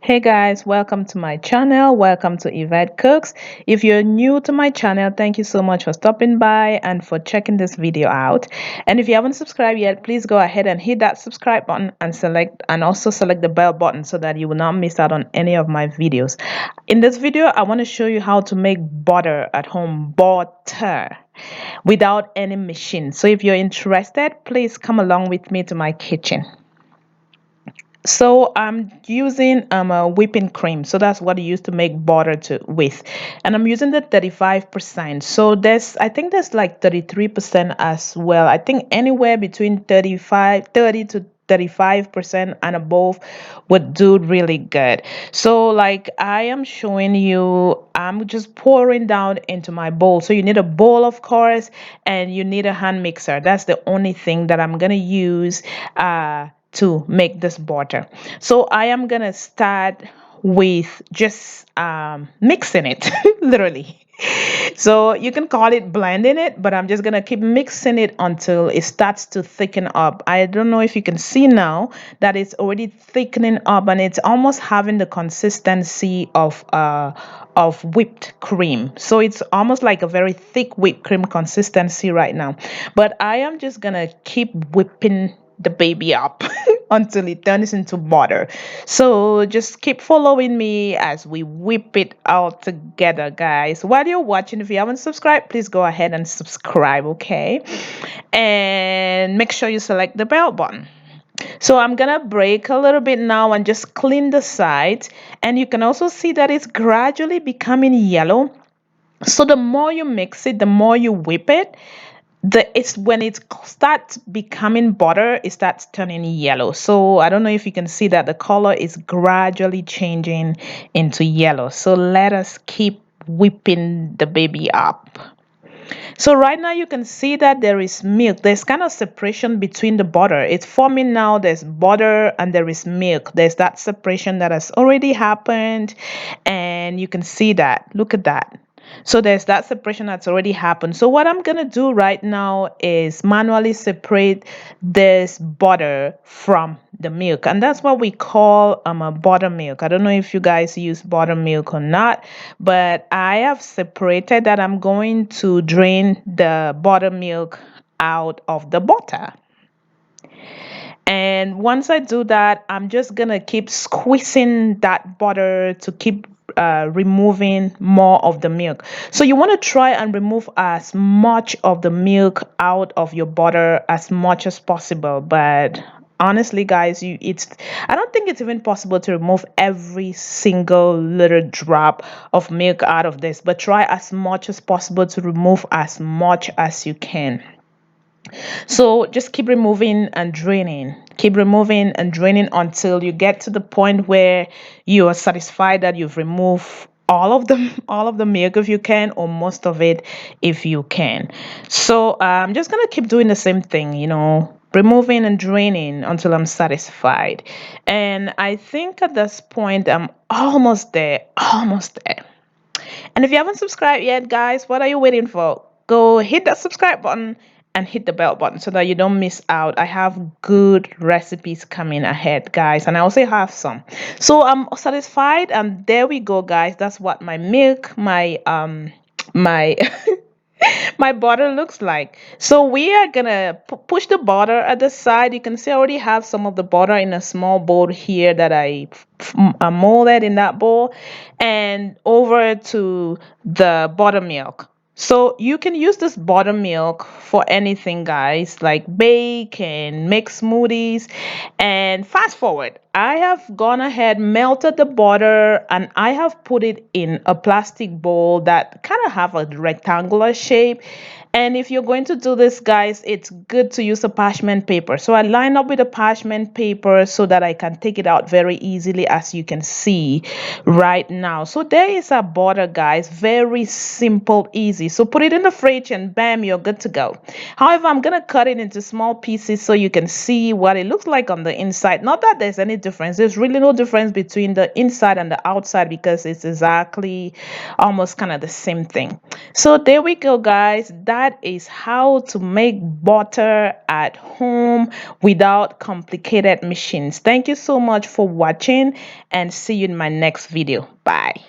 Hey guys, welcome to my channel. Welcome to Yvette Cooks. If you're new to my channel, thank you so much for stopping by and for checking this video out. And if you haven't subscribed yet, please go ahead and hit that subscribe button and also select the bell button so that you will not miss out on any of my videos. In this video, I want to show you how to make butter at home, butter, without any machine. So if you're interested, please come along with me to my kitchen. So I'm using a whipping cream. So that's what I use to make butter with. And I'm using the 35%. So I think there's like 33% as well. I think anywhere between 30 to 35% and above would do really good. So like I am showing you, I'm just pouring down into my bowl. So you need a bowl, of course, and you need a hand mixer. That's the only thing that I'm gonna use to make this butter. So I am gonna start with just mixing it literally. So you can call it blending it, but I'm just gonna keep mixing it until it starts to thicken up. I don't know if you can see now that it's already thickening up and it's almost having the consistency of whipped cream. So it's almost like a very thick whipped cream consistency right now. But I am just gonna keep whipping the baby up until it turns into butter. So just keep following me as we whip it all together, guys. While you're watching, if you haven't subscribed, please go ahead and subscribe, okay? And make sure you select the bell button. So I'm gonna break a little bit now and just clean the sides. And you can also see that it's gradually becoming yellow. So the more you mix it, the more you whip it, it's when it starts becoming butter, it starts turning yellow. So I don't know if you can see that the color is gradually changing into yellow. So let us keep whipping the baby up. So right now you can see that there is milk. There's kind of separation between the butter. It's forming now. There's butter and there is milk. There's that separation that has already happened. And you can see that. Look at that. So there's that separation that's already happened. So what I'm going to do right now is manually separate this butter from the milk. And that's what we call a buttermilk. I don't know if you guys use buttermilk or not, but I have separated that. I'm going to drain the buttermilk out of the butter. And once I do that, I'm just gonna keep squeezing that butter to keep removing more of the milk. So you want to try and remove as much of the milk out of your butter as much as possible. But honestly, guys, I don't think it's even possible to remove every single little drop of milk out of this. But try as much as possible to remove as much as you can. So just keep removing and draining. Keep removing and draining until you get to the point where you are satisfied that you've removed all of the milk if you can, or most of it if you can. So I'm just gonna keep doing the same thing, removing and draining until I'm satisfied. And I think at this point I'm almost there, almost there. And if you haven't subscribed yet, guys, what are you waiting for? Go hit that subscribe button and hit the bell button so that you don't miss out. I have good recipes coming ahead, guys, and I also have some. So I'm satisfied, and there we go, guys. That's what my milk, my my butter looks like. So we are gonna push the butter at the side. You can see I already have some of the butter in a small bowl here that I molded in that bowl, and over to the buttermilk. So you can use this buttermilk for anything, guys, like bake and make smoothies. And fast forward, I have gone ahead, melted the butter, and I have put it in a plastic bowl that kind of have a rectangular shape. And if you're going to do this, guys, it's good to use a parchment paper. So I line up with a parchment paper so that I can take it out very easily, as you can see right now. So there is our butter, guys. Very simple, easy. So put it in the fridge and bam, you're good to go. However, I'm going to cut it into small pieces so you can see what it looks like on the inside. Not that there's any difference. There's really no difference between the inside and the outside because it's exactly almost kind of the same thing. So there we go, guys. That is how to make butter at home without complicated machines. Thank you so much for watching and see you in my next video. Bye.